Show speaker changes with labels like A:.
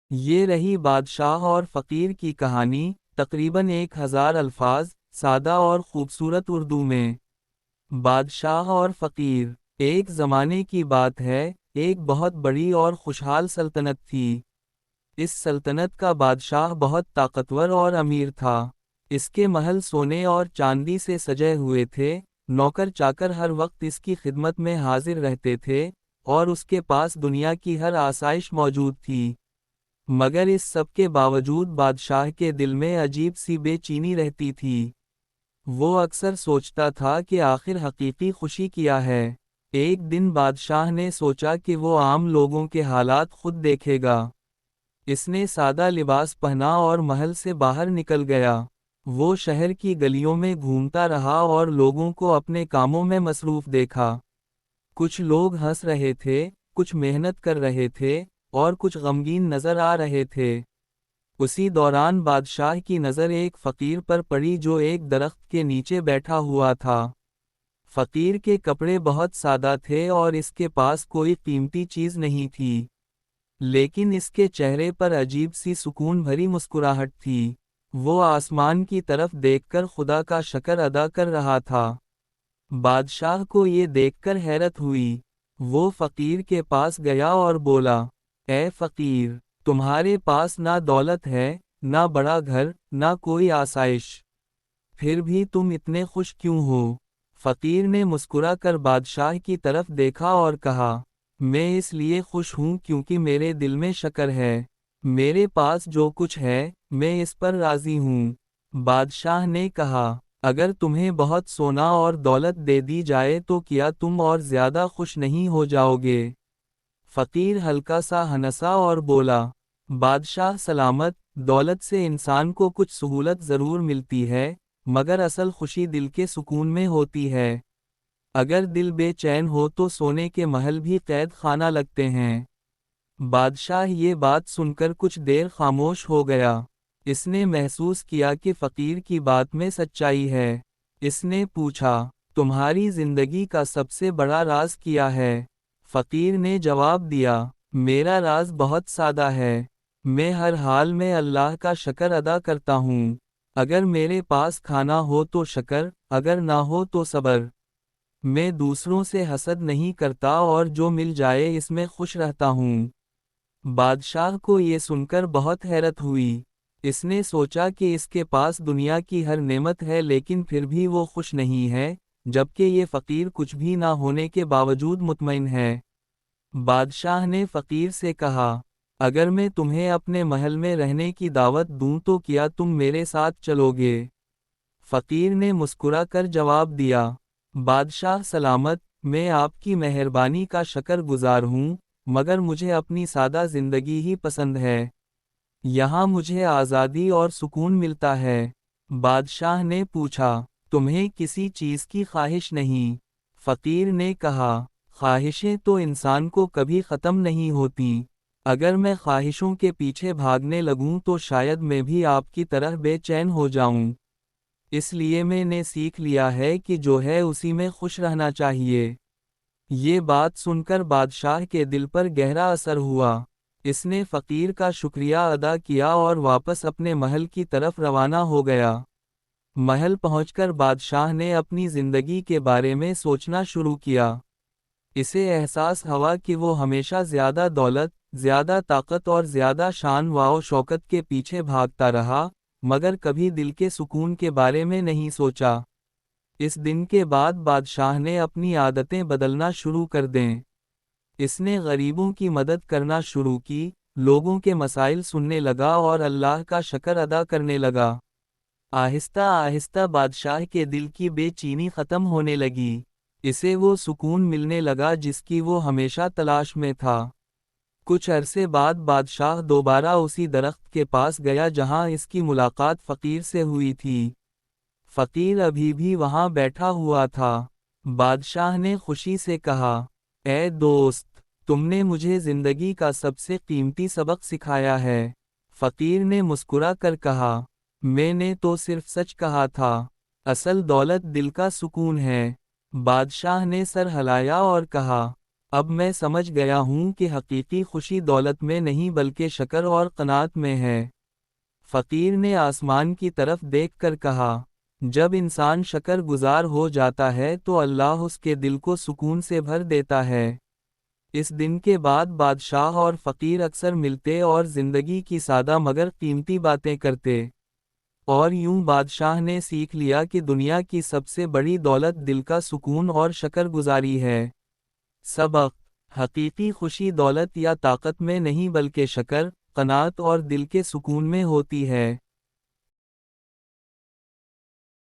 A: یہ رہی بادشاہ اور فقیر کی کہانی، تقریباً 1000 الفاظ، سادہ اور خوبصورت اردو میں۔ بادشاہ اور فقیر۔ ایک زمانے کی بات ہے، ایک بہت بڑی اور خوشحال سلطنت تھی۔ اس سلطنت کا بادشاہ بہت طاقتور اور امیر تھا۔ اس کے محل سونے اور چاندی سے سجے ہوئے تھے، نوکر چاکر ہر وقت اس کی خدمت میں حاضر رہتے تھے، اور اس کے پاس دنیا کی ہر آسائش موجود تھی۔ مگر اس سب کے باوجود بادشاہ کے دل میں عجیب سی بے چینی رہتی تھی۔ وہ اکثر سوچتا تھا کہ آخر حقیقی خوشی کیا ہے۔ ایک دن بادشاہ نے سوچا کہ وہ عام لوگوں کے حالات خود دیکھے گا۔ اس نے سادہ لباس پہنا اور محل سے باہر نکل گیا۔ وہ شہر کی گلیوں میں گھومتا رہا اور لوگوں کو اپنے کاموں میں مصروف دیکھا۔ کچھ لوگ ہنس رہے تھے، کچھ محنت کر رہے تھے، اور کچھ غمگین نظر آ رہے تھے۔ اسی دوران بادشاہ کی نظر ایک فقیر پر پڑی جو ایک درخت کے نیچے بیٹھا ہوا تھا۔ فقیر کے کپڑے بہت سادہ تھے اور اس کے پاس کوئی قیمتی چیز نہیں تھی، لیکن اس کے چہرے پر عجیب سی سکون بھری مسکراہٹ تھی۔ وہ آسمان کی طرف دیکھ کر خدا کا شکر ادا کر رہا تھا۔ بادشاہ کو یہ دیکھ کر حیرت ہوئی۔ وہ فقیر کے پاس گیا اور بولا، اے فقیر، تمہارے پاس نہ دولت ہے، نہ بڑا گھر، نہ کوئی آسائش، پھر بھی تم اتنے خوش کیوں ہو؟ فقیر نے مسکرا کر بادشاہ کی طرف دیکھا اور کہا، میں اس لیے خوش ہوں کیونکہ میرے دل میں شکر ہے۔ میرے پاس جو کچھ ہے، میں اس پر راضی ہوں۔ بادشاہ نے کہا، اگر تمہیں بہت سونا اور دولت دے دی جائے تو کیا تم اور زیادہ خوش نہیں ہو جاؤ گے؟ فقیر ہلکا سا ہنسا اور بولا، بادشاہ سلامت، دولت سے انسان کو کچھ سہولت ضرور ملتی ہے، مگر اصل خوشی دل کے سکون میں ہوتی ہے۔ اگر دل بے چین ہو تو سونے کے محل بھی قید خانہ لگتے ہیں۔ بادشاہ یہ بات سن کر کچھ دیر خاموش ہو گیا۔ اس نے محسوس کیا کہ فقیر کی بات میں سچائی ہے۔ اس نے پوچھا، تمہاری زندگی کا سب سے بڑا راز کیا ہے؟ فقیر نے جواب دیا، میرا راز بہت سادہ ہے۔ میں ہر حال میں اللہ کا شکر ادا کرتا ہوں۔ اگر میرے پاس کھانا ہو تو شکر، اگر نہ ہو تو صبر۔ میں دوسروں سے حسد نہیں کرتا اور جو مل جائے اس میں خوش رہتا ہوں۔ بادشاہ کو یہ سن کر بہت حیرت ہوئی۔ اس نے سوچا کہ اس کے پاس دنیا کی ہر نعمت ہے لیکن پھر بھی وہ خوش نہیں ہے، جبکہ یہ فقیر کچھ بھی نہ ہونے کے باوجود مطمئن ہے۔ بادشاہ نے فقیر سے کہا، اگر میں تمہیں اپنے محل میں رہنے کی دعوت دوں تو کیا تم میرے ساتھ چلو گے؟ فقیر نے مسکرا کر جواب دیا، بادشاہ سلامت، میں آپ کی مہربانی کا شکر گزار ہوں، مگر مجھے اپنی سادہ زندگی ہی پسند ہے۔ یہاں مجھے آزادی اور سکون ملتا ہے۔ بادشاہ نے پوچھا، تمہیں کسی چیز کی خواہش نہیں؟ فقیر نے کہا، خواہشیں تو انسان کو کبھی ختم نہیں ہوتیں۔ اگر میں خواہشوں کے پیچھے بھاگنے لگوں تو شاید میں بھی آپ کی طرح بے چین ہو جاؤں۔ اس لیے میں نے سیکھ لیا ہے کہ جو ہے اسی میں خوش رہنا چاہیے۔ یہ بات سن کر بادشاہ کے دل پر گہرا اثر ہوا۔ اس نے فقیر کا شکریہ ادا کیا اور واپس اپنے محل کی طرف روانہ ہو گیا۔ محل پہنچ کر بادشاہ نے اپنی زندگی کے بارے میں سوچنا شروع کیا۔ اسے احساس ہوا کہ وہ ہمیشہ زیادہ دولت، زیادہ طاقت اور زیادہ شان و شوکت کے پیچھے بھاگتا رہا، مگر کبھی دل کے سکون کے بارے میں نہیں سوچا۔ اس دن کے بعد بادشاہ نے اپنی عادتیں بدلنا شروع کر دیں۔ اس نے غریبوں کی مدد کرنا شروع کی، لوگوں کے مسائل سننے لگا اور اللہ کا شکر ادا کرنے لگا۔ آہستہ آہستہ بادشاہ کے دل کی بے چینی ختم ہونے لگی۔ اسے وہ سکون ملنے لگا جس کی وہ ہمیشہ تلاش میں تھا۔ کچھ عرصے بعد بادشاہ دوبارہ اسی درخت کے پاس گیا جہاں اس کی ملاقات فقیر سے ہوئی تھی۔ فقیر ابھی بھی وہاں بیٹھا ہوا تھا۔ بادشاہ نے خوشی سے کہا، اے دوست، تم نے مجھے زندگی کا سب سے قیمتی سبق سکھایا ہے۔ فقیر نے مسکرا کر کہا، میں نے تو صرف سچ کہا تھا۔ اصل دولت دل کا سکون ہے۔ بادشاہ نے سر ہلایا اور کہا، اب میں سمجھ گیا ہوں کہ حقیقی خوشی دولت میں نہیں بلکہ شکر اور قناعت میں ہے۔ فقیر نے آسمان کی طرف دیکھ کر کہا، جب انسان شکر گزار ہو جاتا ہے تو اللہ اس کے دل کو سکون سے بھر دیتا ہے۔ اس دن کے بعد بادشاہ اور فقیر اکثر ملتے اور زندگی کی سادہ مگر قیمتی باتیں کرتے۔ اور یوں بادشاہ نے سیکھ لیا کہ دنیا کی سب سے بڑی دولت دل کا سکون اور شکر گزاری ہے۔ سبق: حقیقی خوشی دولت یا طاقت میں نہیں بلکہ شکر، قناعت اور دل کے سکون میں ہوتی ہے۔